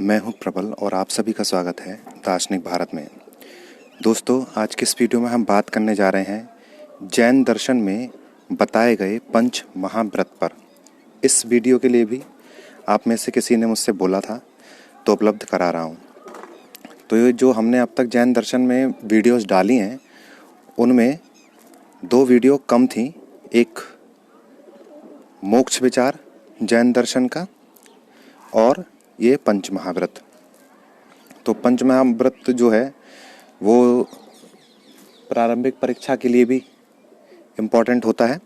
मैं हूं प्रबल और आप सभी का स्वागत है दार्शनिक भारत में। दोस्तों, आज के इस वीडियो में हम बात करने जा रहे हैं जैन दर्शन में बताए गए पंच महाव्रत पर। इस वीडियो के लिए भी आप में से किसी ने मुझसे बोला था तो उपलब्ध करा रहा हूं। तो ये जो हमने अब तक जैन दर्शन में वीडियोस डाली हैं उनमें 2 वीडियो कम थी। एक मोक्ष विचार जैन दर्शन का और ये पंच महाव्रत। तो पंच महाव्रत जो है वो प्रारंभिक परीक्षा के लिए भी इम्पोर्टेंट होता है,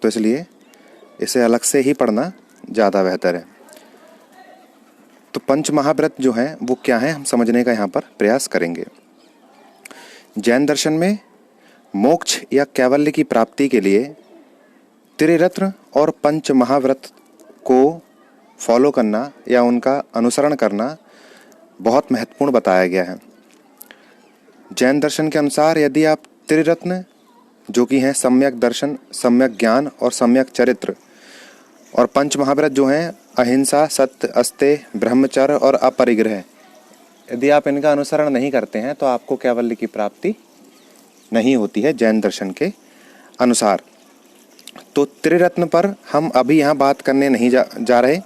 तो इसलिए इसे अलग से ही पढ़ना ज़्यादा बेहतर है। तो पंच महाव्रत जो है वो क्या है, हम समझने का यहाँ पर प्रयास करेंगे। जैन दर्शन में मोक्ष या कैवल्य की प्राप्ति के लिए त्रिरत्न और पंच महाव्रत को फॉलो करना या उनका अनुसरण करना बहुत महत्वपूर्ण बताया गया है। जैन दर्शन के अनुसार यदि आप त्रिरत्न जो कि हैं सम्यक दर्शन, सम्यक ज्ञान और सम्यक चरित्र, और पंच महाव्रत जो हैं अहिंसा, सत्य, अस्तेय, ब्रह्मचर्य और अपरिग्रह, यदि आप इनका अनुसरण नहीं करते हैं तो आपको कैवल्य की प्राप्ति नहीं होती है जैन दर्शन के अनुसार। तो त्रिरत्न पर हम अभी यहाँ बात करने नहीं जा रहे,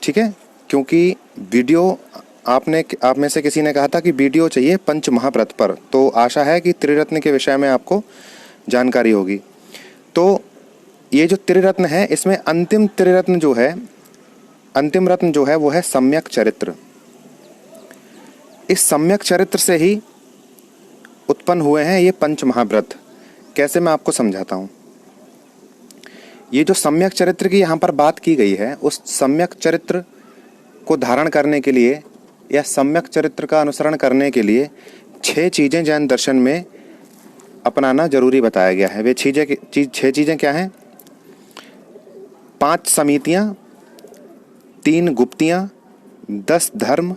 ठीक है, क्योंकि वीडियो आप में से किसी ने कहा था कि वीडियो चाहिए पंच महाव्रत पर, तो आशा है कि त्रिरत्न के विषय में आपको जानकारी होगी। तो ये जो त्रिरत्न है इसमें अंतिम रत्न जो है वो है सम्यक चरित्र। इस सम्यक चरित्र से ही उत्पन्न हुए हैं ये पंच महाव्रत। कैसे, मैं आपको समझाता हूँ। ये जो सम्यक चरित्र की यहाँ पर बात की गई है, उस सम्यक चरित्र को धारण करने के लिए या सम्यक चरित्र का अनुसरण करने के लिए 6 चीज़ें जैन दर्शन में अपनाना जरूरी बताया गया है। वे 6 चीज़ें क्या हैं? 5 समितियाँ, 3 गुप्तियाँ, 10 धर्म,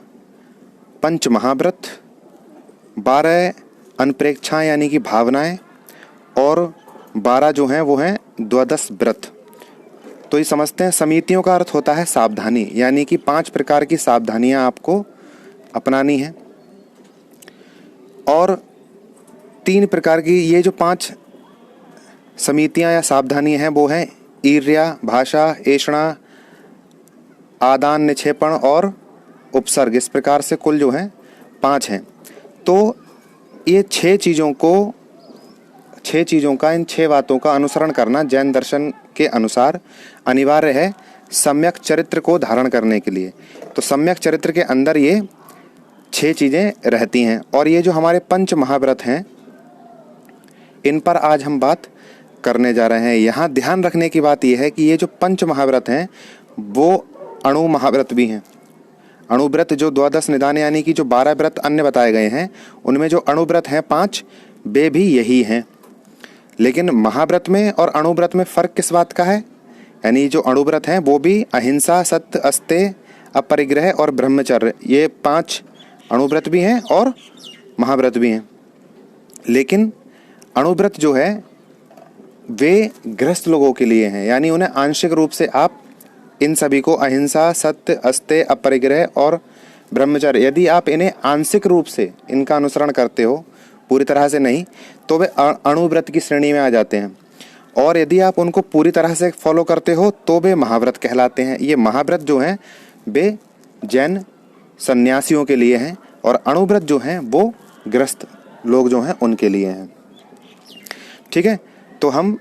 पंच महाव्रत, 12 अनप्रेक्षाएं यानी कि भावनाएं, और 12 जो हैं वो हैं द्वादश व्रत। तो ये समझते हैं, समितियों का अर्थ होता है सावधानी, यानी कि 5 प्रकार की सावधानियां आपको अपनानी है। और 3 प्रकार की ये जो 5 समितियां या सावधानियां हैं वो हैं ईर्ष्या, भाषा, ऐषणा, आदान निक्षेपण और उपसर्ग। इस प्रकार से कुल जो हैं 5 हैं। तो ये 6 चीज़ों का, इन 6 बातों का अनुसरण करना जैन दर्शन के अनुसार अनिवार्य है सम्यक चरित्र को धारण करने के लिए। तो सम्यक चरित्र के अंदर ये 6 चीज़ें रहती हैं। और ये जो हमारे पंच महाव्रत हैं इन पर आज हम बात करने जा रहे हैं। यहाँ ध्यान रखने की बात यह है कि ये जो पंच महाव्रत हैं वो अणु महाव्रत भी हैं। अणुव्रत जो द्वादश निदान यानी कि जो 12 व्रत अन्य बताए गए हैं उनमें जो अणुव्रत हैं 5, वे भी यही हैं। लेकिन महाव्रत में और अणुव्रत में फ़र्क किस बात का है? यानी जो अणुव्रत हैं वो भी अहिंसा, सत्य, अस्तेय, अपरिग्रह और ब्रह्मचर्य, ये 5 अणुव्रत भी हैं और महाव्रत भी हैं। लेकिन अणुव्रत जो है वे गृहस्थ लोगों के लिए हैं, यानी उन्हें आंशिक रूप से आप इन सभी को अहिंसा, सत्य, अस्तेय, अपरिग्रह और ब्रह्मचर्य, यदि आप इन्हें आंशिक रूप से इनका अनुसरण करते हो, पूरी तरह से नहीं, तो वे अणुव्रत की श्रेणी में आ जाते हैं। और यदि आप उनको पूरी तरह से फॉलो करते हो तो वे महाव्रत कहलाते हैं। ये महाव्रत जो हैं वे जैन सन्यासियों के लिए हैं और अणुव्रत जो हैं वो गृहस्थ लोग जो हैं उनके लिए हैं। ठीक है, तो हम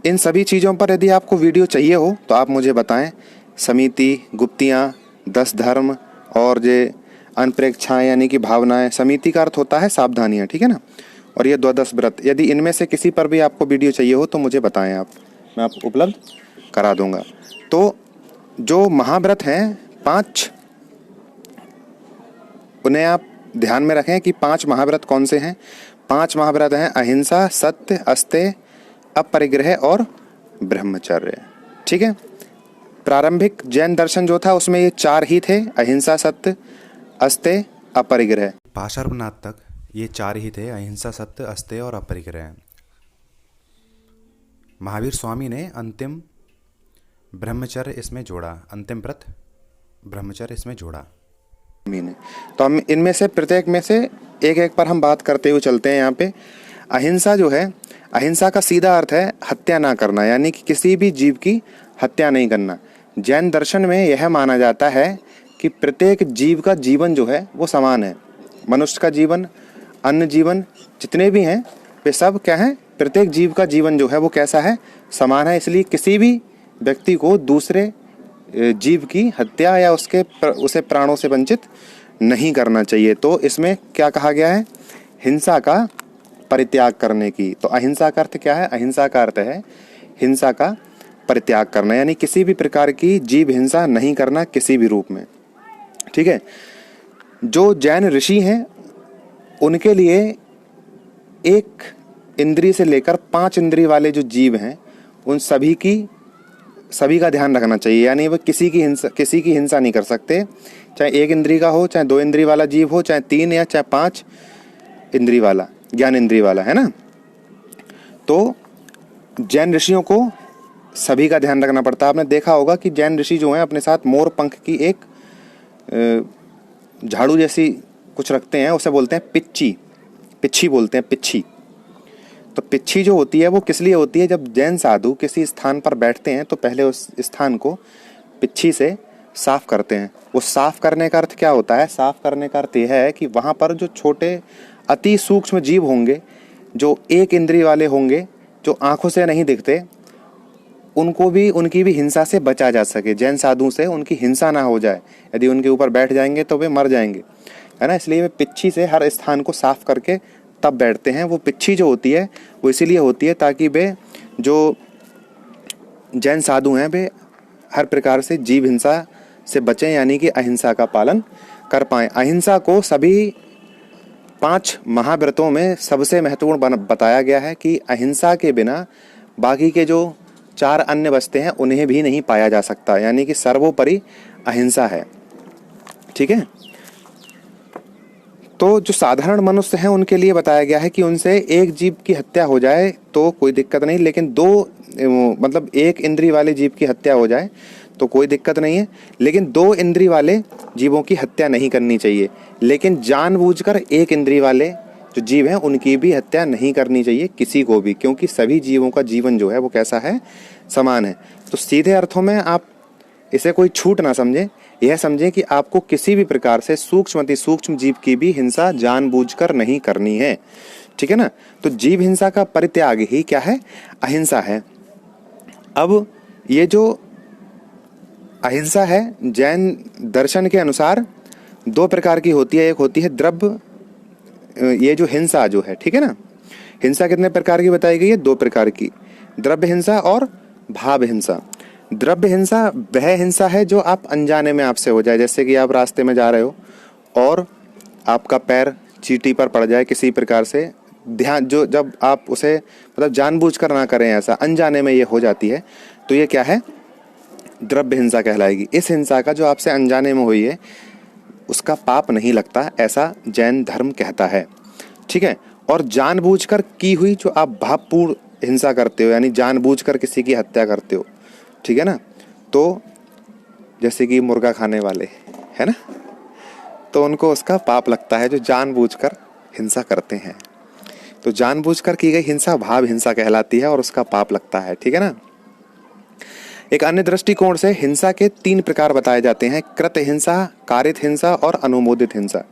इन सभी चीज़ों पर यदि आपको वीडियो चाहिए हो तो आप मुझे बताएं। समिति, गुप्तियाँ, 10 धर्म और जे अनप्रेक्षाएं यानी कि भावनाएं, समिति का अर्थ होता है सावधानियां, ठीक है ना, और ये द्वादश व्रत, यदि इनमें से किसी पर भी आपको वीडियो चाहिए हो तो मुझे बताएं, मैं आपको उपलब्ध करा दूंगा। तो जो महाव्रत हैं 5, उन्हें आप ध्यान में रखें कि 5 महाव्रत कौन से हैं। 5 महाव्रत हैं अहिंसा, सत्य, अस्तेय, अपरिग्रह और ब्रह्मचर्य। ठीक है, प्रारंभिक जैन दर्शन जो था उसमें ये 4 ही थे, अहिंसा, सत्य, अस्तेय, अपरिग्रह। पाशर्वनाथ तक ये 4 ही थे, अहिंसा, सत्य, अस्तेय और अपरिग्रह। महावीर स्वामी ने अंतिम ब्रह्मचर्य इसमें जोड़ा, अंतिम व्रत ब्रह्मचर्य इसमें जोड़ा मीने। तो हम इनमें से प्रत्येक में से एक एक पर हम बात करते हुए चलते हैं। यहाँ पे अहिंसा जो है, अहिंसा का सीधा अर्थ है हत्या ना करना, यानी कि किसी भी जीव की हत्या नहीं करना। जैन दर्शन में यह माना जाता है कि प्रत्येक जीव का जीवन जो है वो समान है। मनुष्य का जीवन, अन्य जीवन जितने भी हैं वे सब क्या हैं, प्रत्येक जीव का जीवन जो है वो कैसा है, समान है। इसलिए किसी भी व्यक्ति को दूसरे जीव की हत्या या उसे प्राणों से वंचित नहीं करना चाहिए। तो इसमें क्या कहा गया है, हिंसा का परित्याग करने की। तो अहिंसा का अर्थ क्या है, अहिंसा का अर्थ है हिंसा का परित्याग करना, यानी किसी भी प्रकार की जीव हिंसा नहीं करना किसी भी रूप में। ठीक है। जो जैन ऋषि हैं उनके लिए एक इंद्री से लेकर 5 इंद्री वाले जो जीव हैं उन सभी का ध्यान रखना चाहिए, यानी वो किसी की हिंसा नहीं कर सकते। चाहे 1 इंद्री का हो, चाहे 2 इंद्री वाला जीव हो, चाहे 3 या चाहे 5 इंद्री वाला, ज्ञान इंद्री वाला, है ना। तो जैन ऋषियों को सभी का ध्यान रखना पड़ता है। आपने देखा होगा कि जैन ऋषि जो हैं अपने साथ मोर पंख की एक झाड़ू जैसी कुछ रखते हैं, उसे बोलते हैं पिच्छी बोलते हैं, पिच्छी। तो पिच्छी जो होती है वो किस लिए होती है, जब जैन साधु किसी स्थान पर बैठते हैं तो पहले उस स्थान को पिच्छी से साफ करते हैं। वो साफ करने का अर्थ क्या होता है, साफ करने का अर्थ यह है कि वहाँ पर जो छोटे अति सूक्ष्म जीव होंगे, जो 1 इंद्रिय वाले होंगे, जो आंखों से नहीं दिखते, उनकी भी हिंसा से बचा जा सके। जैन साधु से उनकी हिंसा ना हो जाए, यदि उनके ऊपर बैठ जाएंगे तो वे मर जाएंगे, है ना। इसलिए वे पिच्छी से हर स्थान को साफ करके तब बैठते हैं। वो पिच्छी जो होती है वो इसीलिए होती है ताकि वे जो जैन साधु हैं वे हर प्रकार से जीव हिंसा से बचें, यानी कि अहिंसा का पालन कर पाएं। अहिंसा को सभी 5 महाव्रतों में सबसे महत्वपूर्ण बताया गया है कि अहिंसा के बिना बाकी के जो 4 अन्य वस्ते हैं उन्हें भी नहीं पाया जा सकता, यानी कि सर्वोपरि अहिंसा है। ठीक है। तो जो साधारण मनुष्य हैं उनके लिए बताया गया है कि उनसे 1 जीव की हत्या हो जाए तो कोई दिक्कत नहीं, लेकिन 1 इंद्री वाले जीव की हत्या हो जाए तो कोई दिक्कत नहीं है, लेकिन 2 इंद्री वाले जीवों की हत्या नहीं करनी चाहिए। लेकिन जानबूझकर 1 इंद्री वाले जो जीव हैं उनकी भी हत्या नहीं करनी चाहिए किसी को भी, क्योंकि सभी जीवों का जीवन जो है वो कैसा है, समान है। तो सीधे अर्थों में आप इसे कोई छूट ना समझें, यह समझें कि आपको किसी भी प्रकार से सूक्ष्म अति सूक्ष्म जीव की भी हिंसा जानबूझकर नहीं करनी है। ठीक है ना। तो जीव हिंसा का परित्याग ही क्या है, अहिंसा है। अब ये जो अहिंसा है जैन दर्शन के अनुसार 2 प्रकार की होती है। एक होती है द्रव्य, ये जो हिंसा जो है, ठीक है ना। हिंसा कितने प्रकार की बताई गई है, 2 प्रकार की, द्रव्य हिंसा और भाव हिंसा। द्रव्य हिंसा वह हिंसा है जो आप अनजाने में आपसे हो जाए, जैसे कि आप रास्ते में जा रहे हो और आपका पैर चींटी पर पड़ जाए किसी प्रकार से, ध्यान जो जब आप उसे मतलब जानबूझकर ना करें, ऐसा अनजाने में ये हो जाती है, तो ये क्या है, द्रव्य हिंसा कहलाएगी। इस हिंसा का जो आपसे अनजाने में हुई है उसका पाप नहीं लगता, ऐसा जैन धर्म कहता है। ठीक है। और जानबूझकर की हुई जो आप भावपूर्ण हिंसा करते हो, यानी जानबूझकर किसी की हत्या करते हो, ठीक है ना, तो जैसे कि मुर्गा खाने वाले, है ना, तो उनको उसका पाप लगता है जो जानबूझकर हिंसा करते हैं। तो जानबूझकर की गई हिंसा भाव हिंसा कहलाती है और उसका पाप लगता है। ठीक है ना। एक अन्य दृष्टिकोण से हिंसा के 3 प्रकार बताए जाते हैं, कृत हिंसा, कारित हिंसा और अनुमोदित हिंसा।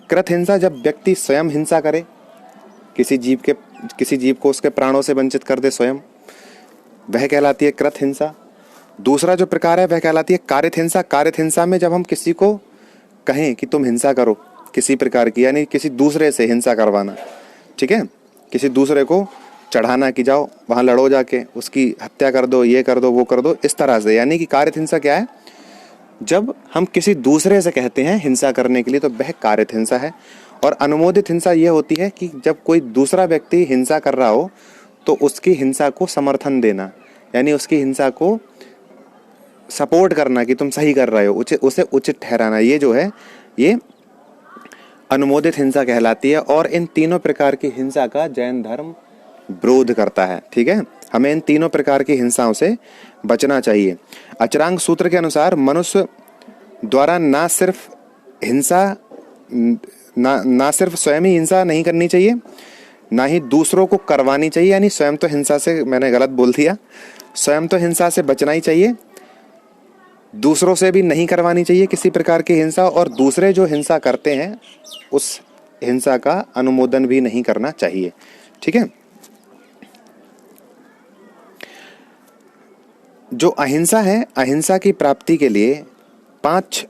कृत हिंसा जब व्यक्ति स्वयं हिंसा करे, किसी जीव को उसके प्राणों से वंचित कर दे स्वयं, वह कहलाती है कृत हिंसा। दूसरा जो प्रकार है वह कहलाती है कारित हिंसा। कारित हिंसा में जब हम किसी को कहें कि तुम हिंसा करो किसी प्रकार की, यानी किसी दूसरे से हिंसा करवाना, ठीक है, किसी दूसरे को चढ़ाना कि जाओ वहाँ लड़ो जाके, उसकी हत्या कर दो, ये कर दो, वो कर दो, इस तरह से, यानी कि कारित हिंसा क्या है, जब हम किसी दूसरे से कहते हैं हिंसा करने के लिए तो वह कारित हिंसा है। और अनुमोदित हिंसा ये होती है कि जब कोई दूसरा व्यक्ति हिंसा कर रहा हो तो उसकी हिंसा को समर्थन देना, यानी उसकी हिंसा को सपोर्ट करना कि तुम सही कर रहे हो, उसे उचित ठहराना, ये जो है ये अनुमोदित हिंसा कहलाती है। और इन तीनों प्रकार की हिंसा का जैन धर्म विरोध करता है। ठीक है। हमें इन तीनों प्रकार की हिंसाओं से बचना चाहिए। अचरांग सूत्र के अनुसार मनुष्य द्वारा ना सिर्फ हिंसा ना सिर्फ स्वयं ही हिंसा नहीं करनी चाहिए, ना ही दूसरों को करवानी चाहिए। यानी स्वयं तो हिंसा से, मैंने गलत बोल दिया, स्वयं तो हिंसा से बचना ही चाहिए, दूसरों से भी नहीं करवानी चाहिए किसी प्रकार की हिंसा, और दूसरे जो हिंसा करते हैं उस हिंसा का अनुमोदन भी नहीं करना चाहिए। ठीक है। जो अहिंसा है, अहिंसा की प्राप्ति के लिए 5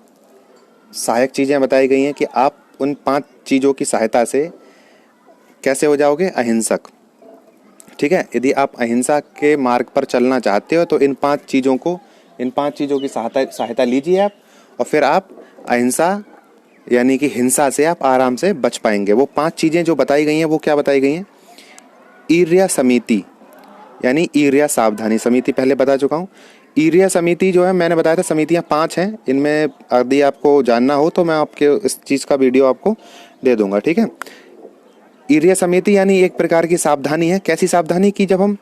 सहायक चीजें बताई गई हैं कि आप उन 5 चीजों की सहायता से कैसे हो जाओगे अहिंसक। ठीक है। यदि आप अहिंसा के मार्ग पर चलना चाहते हो तो इन 5 चीजों की सहायता लीजिए आप, और फिर आप अहिंसा यानी कि हिंसा से आप आराम से बच पाएंगे। वो 5 चीजें जो बताई गई हैं वो क्या बताई गई हैं? ईर्ष्या समिति, यानी ईर्ष्या सावधानी। समिति पहले बता चुका हूँ। ईर्ष्या समिति जो है, मैंने बताया था समितियां 5 हैं। इनमें यदि आपको जानना हो तो मैं आपके इस चीज का वीडियो आपको दे दूंगा। ठीक है। ईर्ष्या समिति यानी एक प्रकार की सावधानी है। कैसी सावधानी? कि जब हम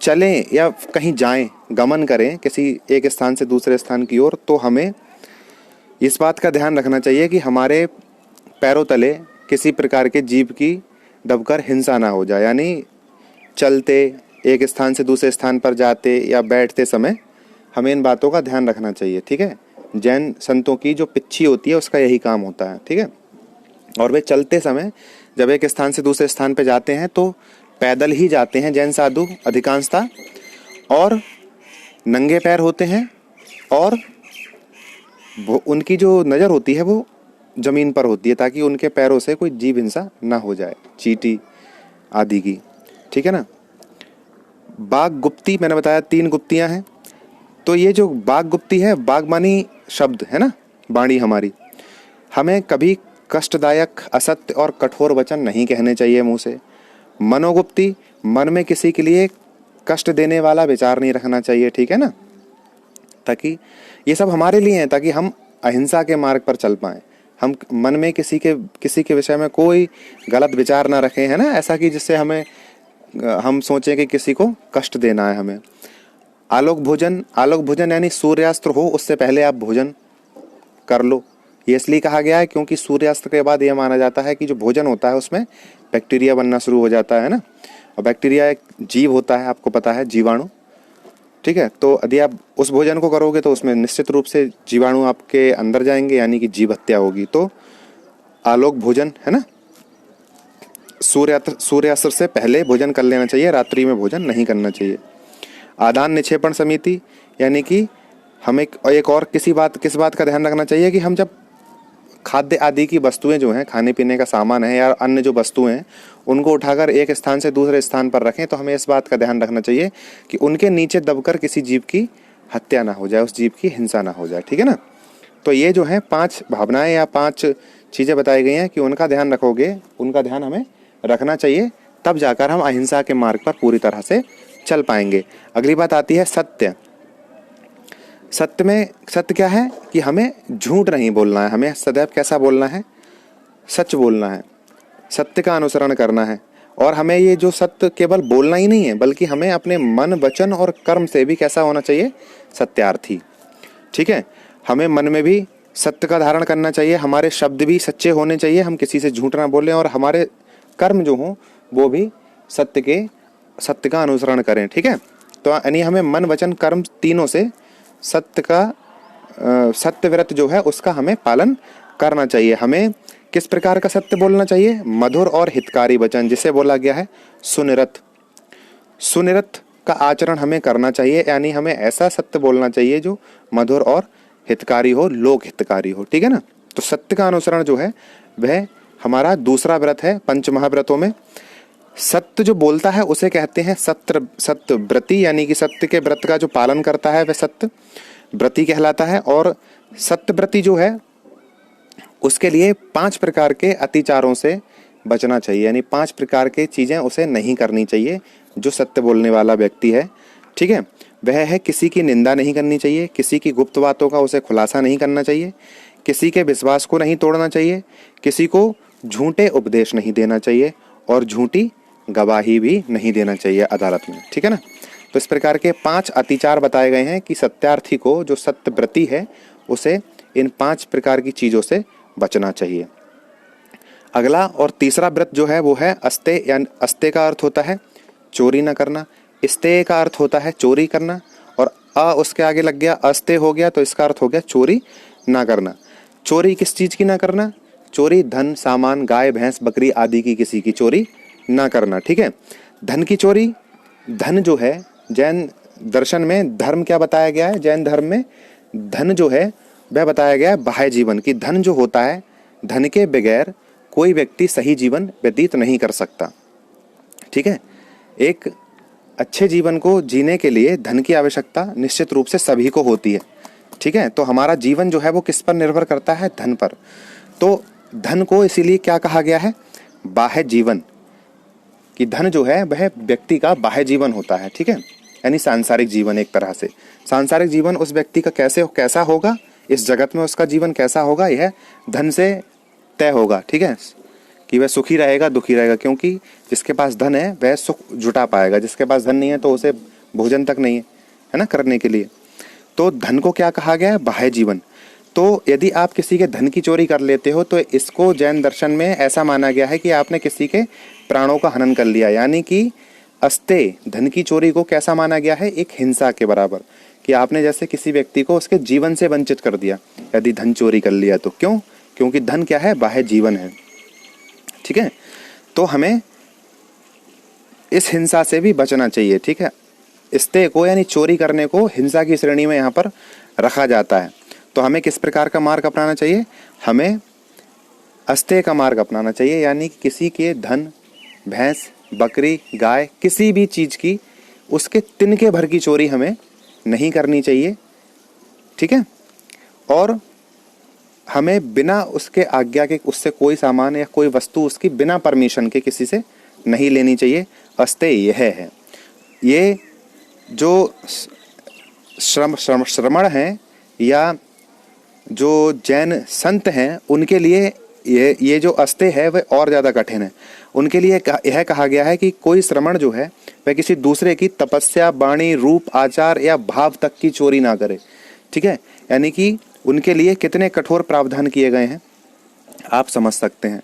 चलें या कहीं जाएं, गमन करें किसी एक स्थान से दूसरे स्थान की ओर, तो हमें इस बात का ध्यान रखना चाहिए कि हमारे पैरों तले किसी प्रकार के जीव की दबकर हिंसा ना हो जाए। यानी चलते, एक स्थान से दूसरे स्थान पर जाते या बैठते समय हमें इन बातों का ध्यान रखना चाहिए। ठीक है। जैन संतों की जो पिच्छी होती है उसका यही काम होता है। ठीक है। और वे चलते समय जब एक स्थान से दूसरे स्थान पर जाते हैं तो पैदल ही जाते हैं जैन साधु अधिकांशतः, और नंगे पैर होते हैं, और वो उनकी जो नज़र होती है वो जमीन पर होती है ताकि उनके पैरों से कोई जीव हिंसा ना हो जाए, चींटी आदि की। ठीक है ना। बाघ गुप्ती, मैंने बताया 3 गुप्तियां हैं। तो ये जो बाघ गुप्ती है, बाघ मानी शब्द है ना, वाणी हमारी, हमें कभी कष्टदायक, असत्य और कठोर वचन नहीं कहने चाहिए मुंह से। मनोगुप्ती, मन में किसी के लिए कष्ट देने वाला विचार नहीं रखना चाहिए। ठीक है ना। ताकि ये सब हमारे लिए हैं, ताकि हम अहिंसा के मार्ग पर चल पाएं। हम मन में किसी के विषय में कोई गलत विचार ना रखें, है ना, ऐसा कि जिससे हम सोचें कि किसी को कष्ट देना है हमें। आलोक भोजन यानी सूर्यास्त हो उससे पहले आप भोजन कर लो। ये इसलिए कहा गया है क्योंकि सूर्यास्त के बाद यह माना जाता है कि जो भोजन होता है उसमें बैक्टीरिया बनना शुरू हो जाता है ना, और बैक्टीरिया एक जीव होता है, आपको पता है, जीवाणु। ठीक है। तो यदि आप उस भोजन को करोगे तो उसमें निश्चित रूप से जीवाणु आपके अंदर जाएंगे, यानी कि जीव हत्या होगी। तो आलोक भोजन, है ना, सूर्यास्त से पहले भोजन कर लेना चाहिए, रात्रि में भोजन नहीं करना चाहिए। आदान निक्षेपण समिति, यानी कि हमें एक और किस बात का ध्यान रखना चाहिए कि हम जब खाद्य आदि की वस्तुएं जो हैं, खाने पीने का सामान है या अन्य जो वस्तुएं हैं, उनको उठाकर एक स्थान से दूसरे स्थान पर रखें, तो हमें इस बात का ध्यान रखना चाहिए कि उनके नीचे दबकर किसी जीव की हत्या ना हो जाए, उस जीव की हिंसा ना हो जाए। ठीक है ना। तो ये जो है 5 भावनाएं या 5 चीज़ें बताई गई हैं कि उनका ध्यान रखोगे, उनका ध्यान हमें रखना चाहिए, तब जाकर हम अहिंसा के मार्ग पर पूरी तरह से चल पाएंगे। अगली बात आती है सत्य। सत्य क्या है? कि हमें झूठ नहीं बोलना है, हमें सदैव कैसा बोलना है? सच बोलना है, सत्य का अनुसरण करना है। और हमें ये जो सत्य केवल बोलना ही नहीं है, बल्कि हमें अपने मन, वचन और कर्म से भी कैसा होना चाहिए? सत्यार्थी। ठीक है। हमें मन में भी सत्य का धारण करना चाहिए, हमारे शब्द भी सच्चे होने चाहिए, हम किसी से झूठ ना बोलें, और हमारे कर्म जो हों वो भी सत्य का अनुसरण करें। ठीक है। तो यानी हमें मन, वचन, कर्म तीनों से सत्य व्रत जो है उसका हमें पालन करना चाहिए। हमें किस प्रकार का सत्य बोलना चाहिए? मधुर और हितकारी वचन, जिसे बोला गया है सुनिरत का आचरण हमें करना चाहिए। यानी हमें ऐसा सत्य बोलना चाहिए जो मधुर और हितकारी हो, लोक हितकारी हो। ठीक है ना। तो सत्य का अनुसरण जो है वह हमारा दूसरा व्रत है पंच महाव्रतों में। सत्य जो बोलता है उसे कहते हैं सत्य व्रती, यानी कि सत्य के व्रत का जो पालन करता है वह सत्य व्रती कहलाता है। और सत्य व्रती जो है उसके लिए 5 प्रकार के अतिचारों से बचना चाहिए, यानी 5 प्रकार के चीजें उसे नहीं करनी चाहिए जो सत्य बोलने वाला व्यक्ति है। ठीक है। वह है किसी की निंदा नहीं करनी चाहिए, किसी की गुप्त बातों का उसे खुलासा नहीं करना चाहिए, किसी के विश्वास को नहीं तोड़ना चाहिए, किसी को झूठे उपदेश नहीं देना चाहिए, और झूठी गवाही भी नहीं देना चाहिए अदालत में। ठीक है ना। तो इस प्रकार के 5 अतिचार बताए गए हैं कि सत्यार्थी को, जो सत्यव्रती है, उसे इन 5 प्रकार की चीज़ों से बचना चाहिए। अगला और तीसरा व्रत जो है वो है अस्ते, यानी अस्ते का अर्थ होता है चोरी न करना, इस्ते का अर्थ होता है चोरी करना, और उसके आगे लग गया अस्ते हो गया, तो इसका अर्थ हो गया चोरी ना करना। चोरी किस चीज़ की ना करना? चोरी धन, सामान, गाय, भैंस, बकरी आदि की किसी की चोरी ना करना। ठीक है। धन की चोरी, धन जो है जैन दर्शन में धर्म क्या बताया गया है? जैन धर्म में धन जो है वह बताया गया है बाह्य जीवन की। धन जो होता है, धन के बगैर कोई व्यक्ति सही जीवन व्यतीत नहीं कर सकता। ठीक है। एक अच्छे जीवन को जीने के लिए धन की आवश्यकता निश्चित रूप से सभी को होती है। ठीक है। तो हमारा जीवन जो है वो किस पर निर्भर करता है? धन पर। तो धन को इसीलिए क्या कहा गया है? बाह्य जीवन। कि धन जो है वह व्यक्ति का बाह्य जीवन होता है। ठीक है। यानी सांसारिक जीवन। एक तरह से सांसारिक जीवन उस व्यक्ति का कैसा होगा, इस जगत में उसका जीवन कैसा होगा, यह धन से तय होगा। ठीक है। कि वह सुखी रहेगा, दुखी रहेगा, क्योंकि जिसके पास धन है वह सुख जुटा पाएगा, जिसके पास धन नहीं है तो उसे भोजन तक नहीं है ना करने के लिए। तो धन को क्या कहा गया है? बाह्य जीवन। तो यदि आप किसी के धन की चोरी कर लेते हो तो इसको जैन दर्शन में ऐसा माना गया है कि आपने किसी के प्राणों का हनन कर लिया। यानी कि अस्ते, धन की चोरी को कैसा माना गया है? एक हिंसा के बराबर। कि आपने जैसे किसी व्यक्ति को उसके जीवन से वंचित कर दिया यदि धन चोरी कर लिया तो। क्यों? क्योंकि धन क्या है? बाह्य जीवन है। ठीक है। तो हमें इस हिंसा से भी बचना चाहिए। ठीक है। अस्ते को यानी चोरी करने को हिंसा की श्रेणी में यहाँ पर रखा जाता है। तो हमें किस प्रकार का मार्ग अपनाना चाहिए? हमें अस्ते का मार्ग अपनाना चाहिए। यानी किसी के धन, भैंस, बकरी, गाय, किसी भी चीज़ की उसके तिनके भर की चोरी हमें नहीं करनी चाहिए। ठीक है। और हमें बिना उसके आज्ञा के उससे कोई सामान या कोई वस्तु उसकी बिना परमिशन के किसी से नहीं लेनी चाहिए। अस्ते यह है। ये जो श्रमण हैं या जो जैन संत हैं उनके लिए ये जो अस्ते है वह और ज़्यादा कठिन है। उनके लिए यह कहा गया है कि कोई श्रमण जो है वह किसी दूसरे की तपस्या, वाणी, रूप, आचार या भाव तक की चोरी ना करे। ठीक है। यानी कि उनके लिए कितने कठोर प्रावधान किए गए हैं आप समझ सकते हैं।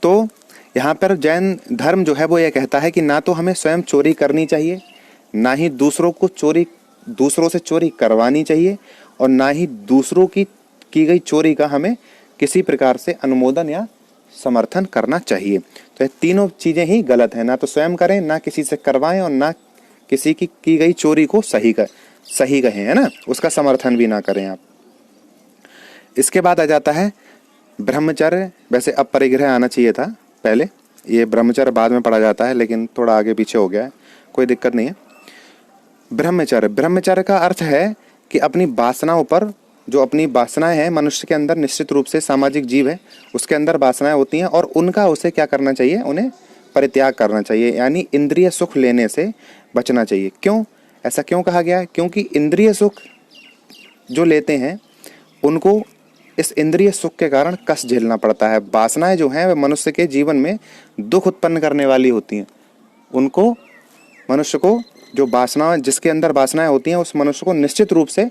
तो यहाँ पर जैन धर्म जो है वो ये कहता है कि ना तो हमें स्वयं चोरी करनी चाहिए, ना ही दूसरों से चोरी करवानी चाहिए, और ना ही दूसरों की गई चोरी का हमें किसी प्रकार से अनुमोदन या समर्थन करना चाहिए। तो ये तीनों चीज़ें ही गलत हैं। ना तो स्वयं करें, ना किसी से करवाएं, और ना किसी की गई चोरी को सही कहें, है ना, उसका समर्थन भी ना करें आप। इसके बाद आ जाता है ब्रह्मचर्य। वैसे अब परिग्रह आना चाहिए था पहले, ये ब्रह्मचर्य बाद में पढ़ा जाता है, लेकिन थोड़ा आगे पीछे हो गया है, कोई दिक्कत नहीं है। ब्रह्मचर्य का अर्थ है कि अपनी वासनाओं पर, जो अपनी वासनाएं हैं, मनुष्य के अंदर निश्चित रूप से सामाजिक जीव है, उसके अंदर वासनाएं होती हैं, और उनका उसे क्या करना चाहिए? उन्हें परित्याग करना चाहिए। यानी इंद्रिय सुख लेने से बचना चाहिए। क्यों? ऐसा क्यों कहा गया है? क्योंकि इंद्रिय सुख जो लेते हैं उनको इस इंद्रिय सुख के कारण कष्ट झेलना पड़ता है। वासनाएं जो हैं वे मनुष्य के जीवन में दुख उत्पन्न करने वाली होती हैं। उनको, मनुष्य को, जो वासना, जिसके अंदर वासनाएं होती हैं, उस मनुष्य को निश्चित रूप से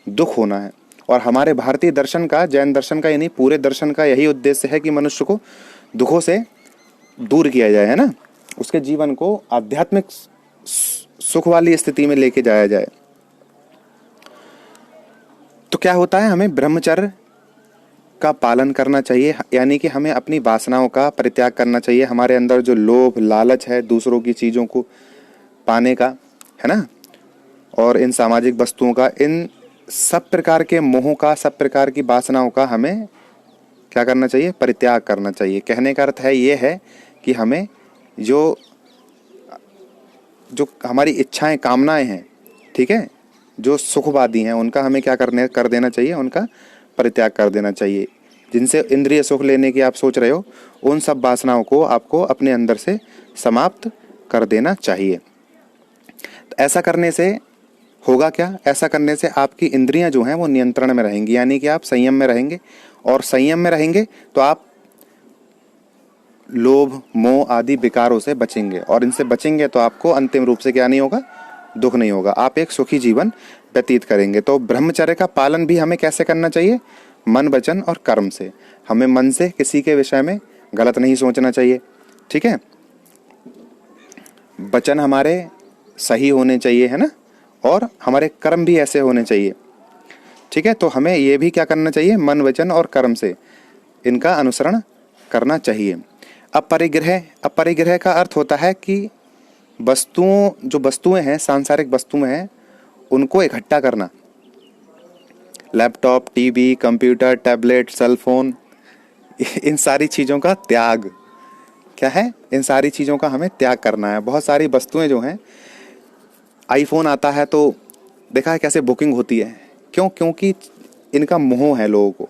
दुख होना है। और हमारे भारतीय दर्शन का, जैन दर्शन का, यानी पूरे दर्शन का यही उद्देश्य है कि मनुष्य को दुखों से दूर किया जाए, है ना, उसके जीवन को आध्यात्मिक सुख वाली स्थिति में लेके जाया जाए। तो क्या होता है? हमें ब्रह्मचर्य का पालन करना चाहिए। यानी कि हमें अपनी वासनाओं का परित्याग करना चाहिए। हमारे अंदर जो लोभ, लालच है दूसरों की चीज़ों को पाने का, है ना, और इन सामाजिक वस्तुओं का, इन सब प्रकार के मोहों का, सब प्रकार की वासनाओं का हमें क्या करना चाहिए? परित्याग करना चाहिए। कहने का अर्थ है ये है कि हमें जो हमारी इच्छाएं, कामनाएं हैं, ठीक है, जो सुखवादी हैं, उनका हमें क्या कर देना चाहिए? उनका परित्याग कर देना चाहिए। जिनसे इंद्रिय सुख लेने की आप सोच रहे हो, उन सब वासनाओं को आपको अपने अंदर से समाप्त कर देना चाहिए। तो ऐसा करने से होगा क्या? ऐसा करने से आपकी इंद्रियां जो हैं वो नियंत्रण में रहेंगी। यानी कि आप संयम में रहेंगे, और संयम में रहेंगे तो आप लोभ, मोह आदि विकारों से बचेंगे, और इनसे बचेंगे तो आपको अंतिम रूप से क्या नहीं होगा? दुख नहीं होगा, आप एक सुखी जीवन व्यतीत करेंगे। तो ब्रह्मचर्य का पालन भी हमें कैसे करना चाहिए? मन, वचन और कर्म से। हमें मन से किसी के विषय में गलत नहीं सोचना चाहिए, ठीक है। वचन हमारे सही होने चाहिए, है ना, और हमारे कर्म भी ऐसे होने चाहिए, ठीक है। तो हमें ये भी क्या करना चाहिए? मन, वचन और कर्म से इनका अनुसरण करना चाहिए। अपरिग्रह का अर्थ होता है कि जो वस्तुएं हैं, सांसारिक वस्तुएं हैं, उनको इकट्ठा करना। Laptop, TV, computer, tablet, cell phone, इन सारी चीज़ों का त्याग क्या है? इन सारी चीज़ों का हमें त्याग करना है। बहुत सारी वस्तुएं जो हैं, आईफोन आता है तो देखा है कैसे बुकिंग होती है, क्यों? क्योंकि इनका मोह है लोगों को।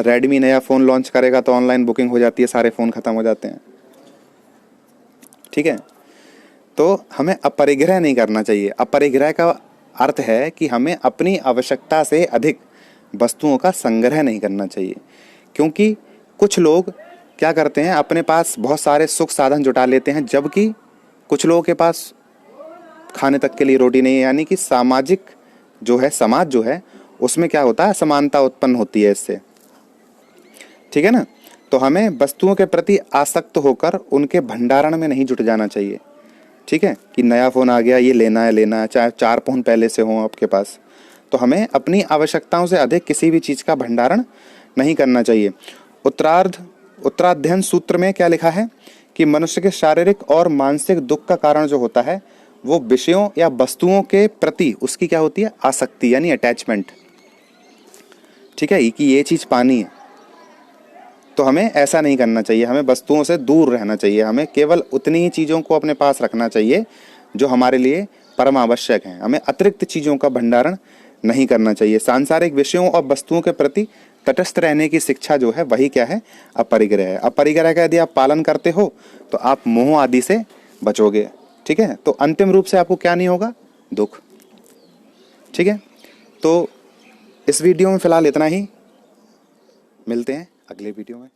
रेडमी नया फ़ोन लॉन्च करेगा तो ऑनलाइन बुकिंग हो जाती है, सारे फ़ोन ख़त्म हो जाते हैं, ठीक है। तो हमें अपरिग्रह नहीं करना चाहिए। अपरिग्रह का अर्थ है कि हमें अपनी आवश्यकता से अधिक वस्तुओं का संग्रह नहीं करना चाहिए। क्योंकि कुछ लोग क्या करते हैं, अपने पास बहुत सारे सुख साधन जुटा लेते हैं, जबकि कुछ लोगों के पास खाने तक के लिए रोटी नहीं है। यानी कि सामाजिक जो है, समाज जो है, उसमें क्या होता है? असमानता उत्पन्न होती है इससे, ठीक है ना। तो हमें वस्तुओं के प्रति आसक्त होकर उनके भंडारण में नहीं जुट जाना चाहिए, ठीक है। कि नया फ़ोन आ गया, ये लेना है, चाहे 4 फ़ोन पहले से हों आपके पास। तो हमें अपनी आवश्यकताओं से अधिक किसी भी चीज़ का भंडारण नहीं करना चाहिए। उत्तराध्ययन सूत्र में क्या लिखा है कि मनुष्य के शारीरिक और मानसिक दुख का कारण जो होता है वो विषयों या वस्तुओं के प्रति उसकी क्या होती है? आसक्ति, यानी अटैचमेंट, ठीक है, कि ये चीज़ पानी है। तो हमें ऐसा नहीं करना चाहिए, हमें वस्तुओं से दूर रहना चाहिए। हमें केवल उतनी ही चीज़ों को अपने पास रखना चाहिए जो हमारे लिए परम आवश्यक हैं। हमें अतिरिक्त चीज़ों का भंडारण नहीं करना चाहिए। सांसारिक विषयों और वस्तुओं के प्रति तटस्थ रहने की शिक्षा जो है वही क्या है? अपरिग्रह है। अपरिग्रह का यदि आप पालन करते हो तो आप मोह आदि से बचोगे, ठीक है। तो अंतिम रूप से आपको क्या नहीं होगा? दुख, ठीक है। तो इस वीडियो में फिलहाल इतना ही, मिलते हैं अगले वीडियो में।